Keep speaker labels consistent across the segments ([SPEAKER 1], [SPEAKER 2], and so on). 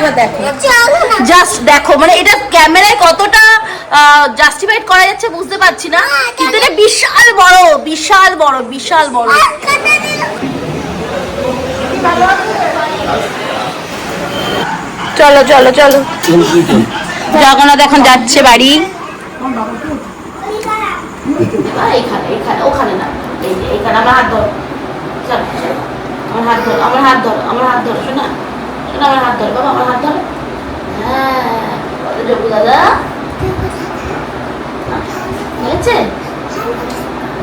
[SPEAKER 1] এবার দেখো, জাস্ট দেখো, মানে এটা ক্যামেরায় কতটা জাস্টিফাইড করা যাচ্ছে বুঝতে পারছি না, কিন্তু এটা বিশাল বড় বিশাল বড় বিশাল বড়। চলো চলো চলো, জগন্নাথ এখন যাচ্ছে বাড়ি। ওখানে না, এইখানে আমার হাত ধর, আমার হাত ধর, আমার হাত ধর, আমার হাত ধর, শোনা শোনা, আমার হাত ধর বাবা, আমার হাত ধর। হ্যাঁ জগু দাদা হয়েছে,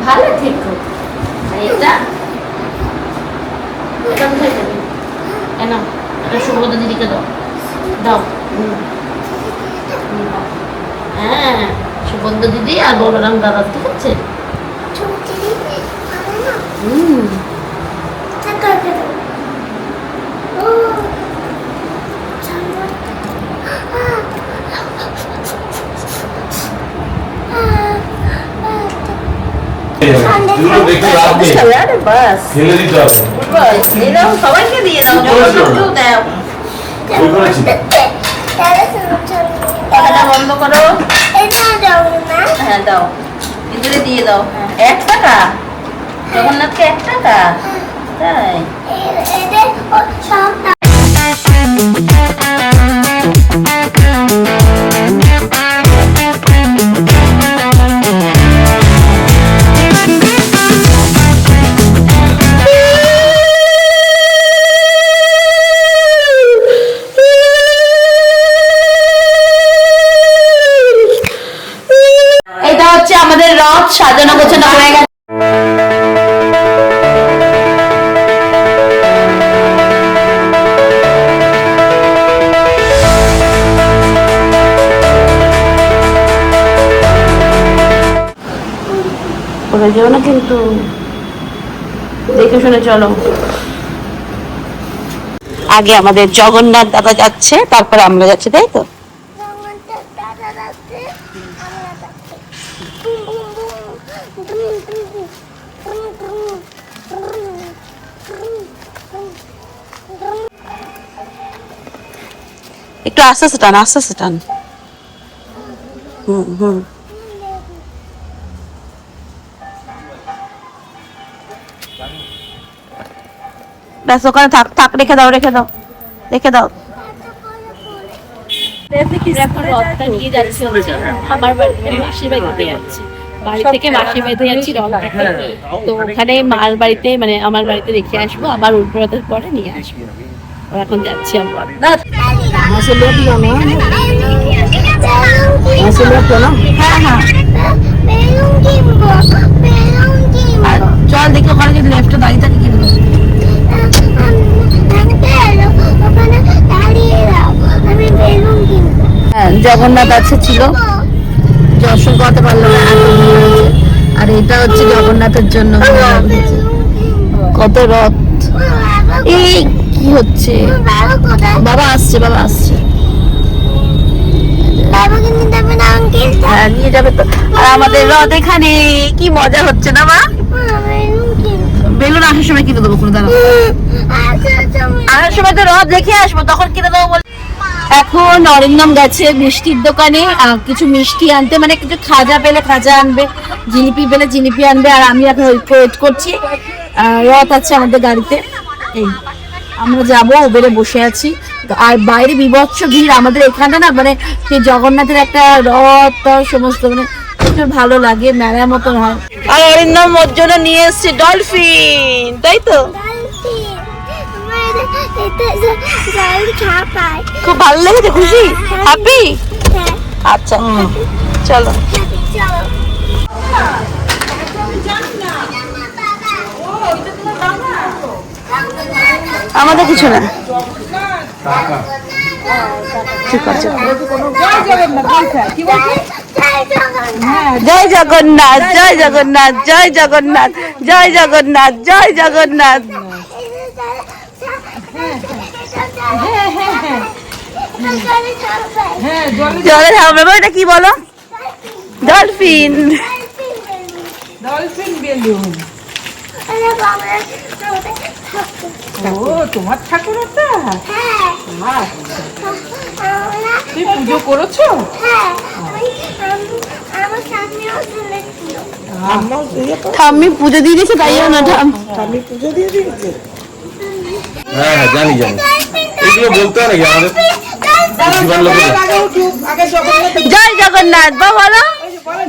[SPEAKER 1] ভালো ঠিক। এটা এটা কোথায় যাবে? কেন এটা সুব্রত দিদিকে দাও, দাও। হ্যাঁ সুব্রত দিদি আর বলরাম দাদা, ঠিক আছে। সবাইকে দিয়ে দাও, বন্ধ করো। হ্যাঁ দাও, ভিতরে দিয়ে দাও। 1 টাকা জগন্নাথকে, 1 টাকা, তাই। এটা হচ্ছে আমাদের রথ সাজানো গোছানো হয়ে গেছে। পড়ে যাও না কিন্তু, দেখে শুনে চলো। আগে আমাদের জগন্নাথ দাদা যাচ্ছে, তারপরে আমরা যাচ্ছি, তাই তো। একটু আস্তে আস্তে টান, আস্তে আস্তে টান। ব্যাস ওখানে থাক থাক, রেখে দাও রেখে দাও রেখে দাও।
[SPEAKER 2] রথটা নিয়ে যাচ্ছি আমার বাড়িতে, মাসির বাড়িতে যাচ্ছি, বাড়ি থেকে মাসির বাড়িতে যাচ্ছি রথ। তো ওখানে মার বাড়িতে, মানে আমার বাড়িতে রেখে আসবো, আবার উল্টোরথের পরে নিয়ে আসবো। এখন যাচ্ছি আমরা।
[SPEAKER 1] চল দেখি ওখানে যদি লেফটে দাঁড়িয়ে থাকি কিনবো। জগন্নাথ আছে ছিল, দর্শন করতে পারলো না, আর এটা হচ্ছে জগন্নাথের জন্য কত রথ। এই কি হচ্ছে, বাবা আসছে, বাবা আসছে, হ্যাঁ নিয়ে যাবে তো। আর আমাদের রথ এখানে, কি মজা হচ্ছে না মা। বেলুন আসার সময় কিনে দেবো, কোনো দাঁড়া, আসার সময় তো রথ দেখে আসবো, তখন কিনে দেবো বলে। এখন অরিন্দম গেছে মিষ্টির দোকানে কিছু মিষ্টি আনতে, মানে কিছু খাজা পেলে খাজা আনবে, জিলিপি পেলে জিলিপি আনবে, আর আমি এখন ওয়েট করছি। রথ আছে আমাদের গাড়িতে, এই আমরা যাবো, উবেরে বসে আছি। আর বাইরে বিভৎস ভিড়, আমাদের এখানে না মানে সেই জগন্নাথের একটা রথ সমস্ত, মানে প্রচুর ভালো লাগে, মেলার মতন হয়। আর অরিন্দম ওর জন্য নিয়ে এসছে ডলফিন, তাই তো। খুব ভালো লেগেছে, খুশি, হ্যাপি। আচ্ছা চলো। আমাদের কিছু না, ঠিক আছে। জয় জগন্নাথ, জয় জগন্নাথ, জয় জগন্নাথ, জয় জগন্নাথ, জয় জগন্নাথ। জলে থাকবে, এটা কি বলো? Dolphin, dolphin balloon.
[SPEAKER 3] ও তোমার ঠাকুর ওটা? তুই পুজো করেছো?
[SPEAKER 1] ঠাম্মি পুজো দিয়ে দিয়েছে, তাই না
[SPEAKER 3] আমি পুজো দিয়ে দিয়েছি।
[SPEAKER 4] হ্যাঁ হ্যাঁ জানি জানি, এগুলো বলতে হয় নাকি আমাদের জীবন লোকের?
[SPEAKER 1] জয় জগন্নাথ বা বলো,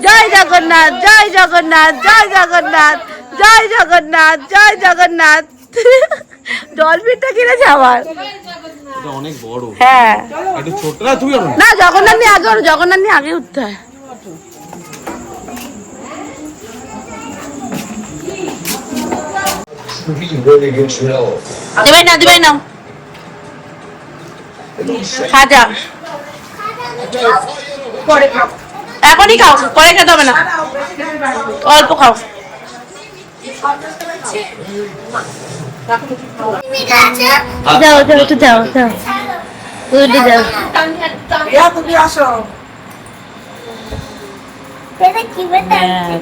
[SPEAKER 1] জয় জগন্নাথ, জয় জগন্নাথ, জয় জগন্নাথ, জয় জগন্নাথ, জয় জগন্নাথ। ডলফিনটা কিনেছে আবার।
[SPEAKER 4] এটা অনেক বড়।
[SPEAKER 1] হ্যাঁ
[SPEAKER 4] একটু ছোট না, তুমি ওঠো না।
[SPEAKER 1] না, জগন্নাথ নিয়ে আগে ওঠো, জগন্নাথ নিয়ে আগে উঠতে হয়। দিবাই না, দিবাই না, খাজা এখনই খাও, পরে খেতে হবে না, অল্প খাও। যাও যাও, একটু যাও যাও, উঠে যাও।
[SPEAKER 3] তুমি আসো।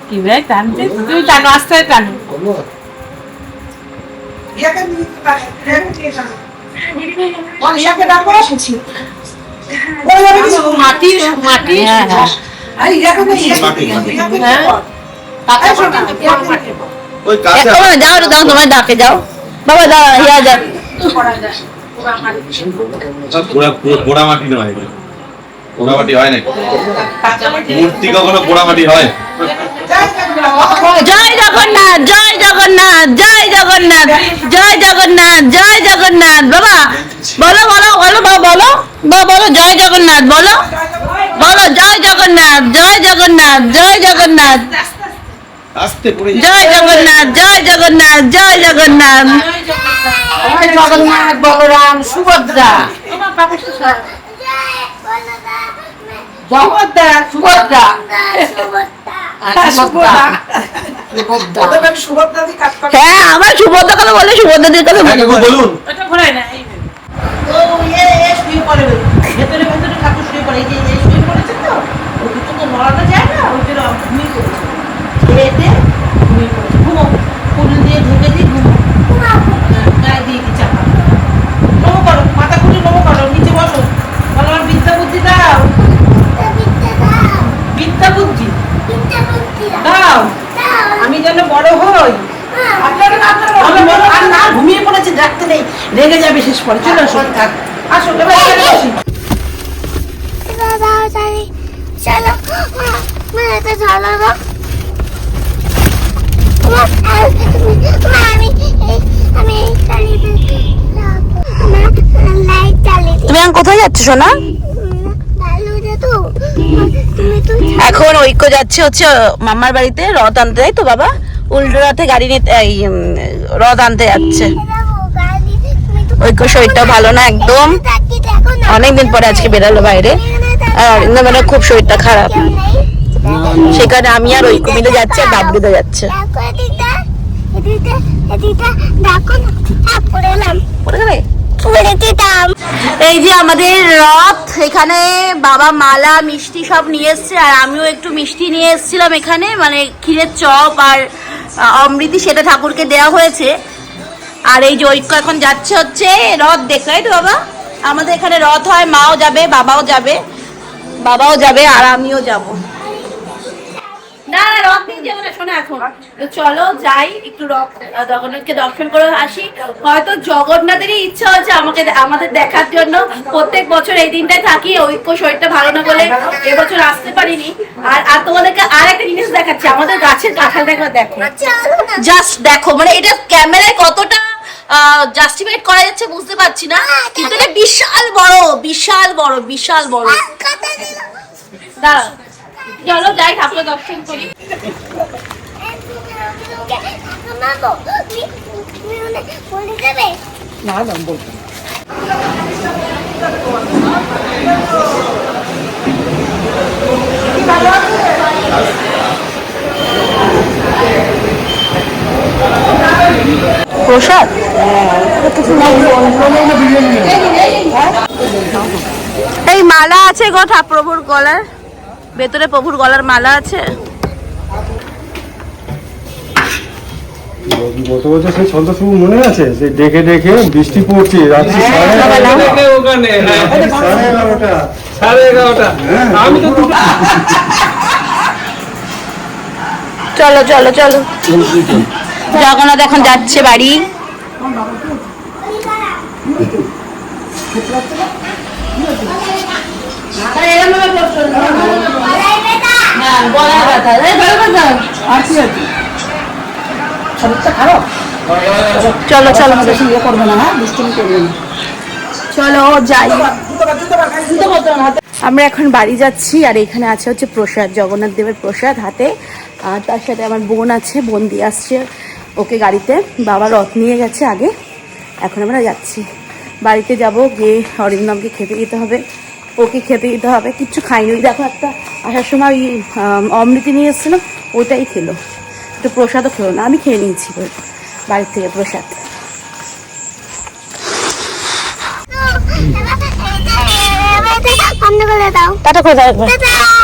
[SPEAKER 3] কি ব্যাগ টানতে? তুই টানো, আস্তে টানো। মাটির মাটি।
[SPEAKER 4] ওই কাছে
[SPEAKER 1] যাও যাও, তোমার ডাকে যাও বাবা, দাও হিয়া যাও।
[SPEAKER 4] পোড়া মাটি নয়, পোড়া মাটি হয় নাকি? মূর্তি কখনো পোড়া মাটি হয়?
[SPEAKER 1] জয় জগন্নাথ, জয় জগন্নাথ, জয় জগন্নাথ, জয় জগন্নাথ, জয় জগন্নাথ। বাবা বলো বলো বলো, বাবা বলো, বাবা বলো জয় জগন্নাথ, বলো বলো জয় জগন্নাথ, জয় জগন্নাথ, জয় জগন্নাথ,
[SPEAKER 4] আস্তে পড়ে
[SPEAKER 1] জয় জগন্নাথ, জয় জগন্নাথ, জয় জগন্নাথ।
[SPEAKER 3] জয় জগন্নাথ, বলরাম, সুভদ্রা। জগদ্দা, সুভদ্রা।
[SPEAKER 1] হ্যাঁ, আমার সুভদ্রা কথা বলে, সুভদ্রাদের কথা বলে।
[SPEAKER 4] বলুন।
[SPEAKER 3] ভেতরে ভেতরে ঠাকুর শুয়ে পড়ে, এই যে শুয়ে পড়েছে তো, ওই দুটো তো নড়ানো যায় না, ওই জন্য ঘুমিয়ে পড়েছে। খেয়েতে ঘুমিয়ে পড়েছে, ঘুমো, ফুল দিয়ে ঢেকে দিই, ঘুমো, গায়ে দিয়ে কি চাপা। নমো করো, মাথা খুলে নমো করো, নিচে বসো, বলো আমার বিদ্যা বুদ্ধি দাও, বিদ্যা বুদ্ধি দাও, আমি যেন বড় হই। আর না, ঘুমিয়ে পড়েছে, ডাকতে নেই, রেগে যাবে শেষ পরে। চলে আসো, থাক, আসো, এবার এখানে বসি।
[SPEAKER 5] চলো তো চলো গো। আমি লাইট চালিয়ে
[SPEAKER 1] তুমি এখন কোথায় যাচ্ছ সোনা? এখন ঐক্য যাচ্ছে হচ্ছে মামার বাড়িতে রথ আনতে, তাই তো বাবা? উল্টো রথে গাড়ি নিতে, এই রথ আনতে যাচ্ছে। ঐক্য শরীরটা ভালো না একদম, অনেকদিন পরে আজকে বেরালো বাইরে, আর অরিন্দমের খুব শরীরটা খারাপ, সেখানে আমি আর ঐক্য মিলে যাচ্ছে, আর বাবলুদা যাচ্ছে। এই যে আমাদের রথ, এখানে বাবা মালা মিষ্টি সব নিয়ে এসছে, আর আমিও একটু মিষ্টি নিয়ে এসেছিলাম এখানে, মানে ক্ষীরের চপ আর অমৃতি, সেটা ঠাকুরকে দেওয়া হয়েছে। আর এই যে ঐক্য এখন যাচ্ছে হচ্ছে রথ দেখতে, তাই তো বাবা? আমাদের এখানে রথ হয়, মাও যাবে, বাবাও যাবে, বাবাও যাবে, আর আমিও যাব। না না, রথ নিয়ে যাবো না শোনা এখন। তো চলো যাই, একটু জগন্নাথকে দর্শন করে আসি। হয়তো জগন্নাথেরই ইচ্ছা হচ্ছে আমাদের দেখার জন্য। প্রত্যেক বছর এই দিনটায় থাকি, ঐক্য শরীরটা ভালো না বলে এবছর আসতে পারিনি। আর তোমাদেরকে আর একটা জিনিস দেখাচ্ছি, আমাদের গাছের কাঁঠালটা একবার দেখো, জাস্ট দেখো, মানে এটা ক্যামেরায় কতটা জাস্টিফাইড করা যাচ্ছে বুঝতে পারছি না, কিন্তু এটা বিশাল বড়, বিশাল বড়, বিশাল বড়। দাঁড়াও, চলো যাই, ঠাকুর দর্শন করি।
[SPEAKER 3] না না, বলবো।
[SPEAKER 1] প্রসাদ এই মালা আছে গো প্রভুর গলার ভেতরে, প্রভুর গলার মালা আছে।
[SPEAKER 6] গত বছর সেই ছন্দ শুভ মনে আছে, যে ডেকে ডেকে বৃষ্টি পড়ছে রাত্রি সাড়ে 11টা। আমি তো
[SPEAKER 1] চলো চলো চলো, জগন্নাথ এখন যাচ্ছে বাড়ি। চলো চলো চলো যাই। আমরা এখন বাড়ি যাচ্ছি, আর এখানে আছে হচ্ছে প্রসাদ, জগন্নাথ দেবের প্রসাদ হাতে। আর তার সাথে আমার বোন আছে, বোন দিয়ে আসছে ওকে গাড়িতে। বাবা রথ নিয়ে গেছে আগে, এখন আমরা যাচ্ছি বাড়িতে। যাব গিয়ে অরিন্দমকে খেতে দিতে হবে, ওকে খেতে দিতে হবে। কিচ্ছু খাইনি, ওই দেখো একটা আসার সময় ওই অমৃতি নিয়ে এসেছিলাম, ওটাই খেলো, একটু প্রসাদও খেলো না। আমি খেয়ে নিয়েছি বাড়ির থেকে প্রসাদ।
[SPEAKER 5] বন্ধ করে দাও।
[SPEAKER 1] টাটা করে দাও একবার।
[SPEAKER 5] টাটা।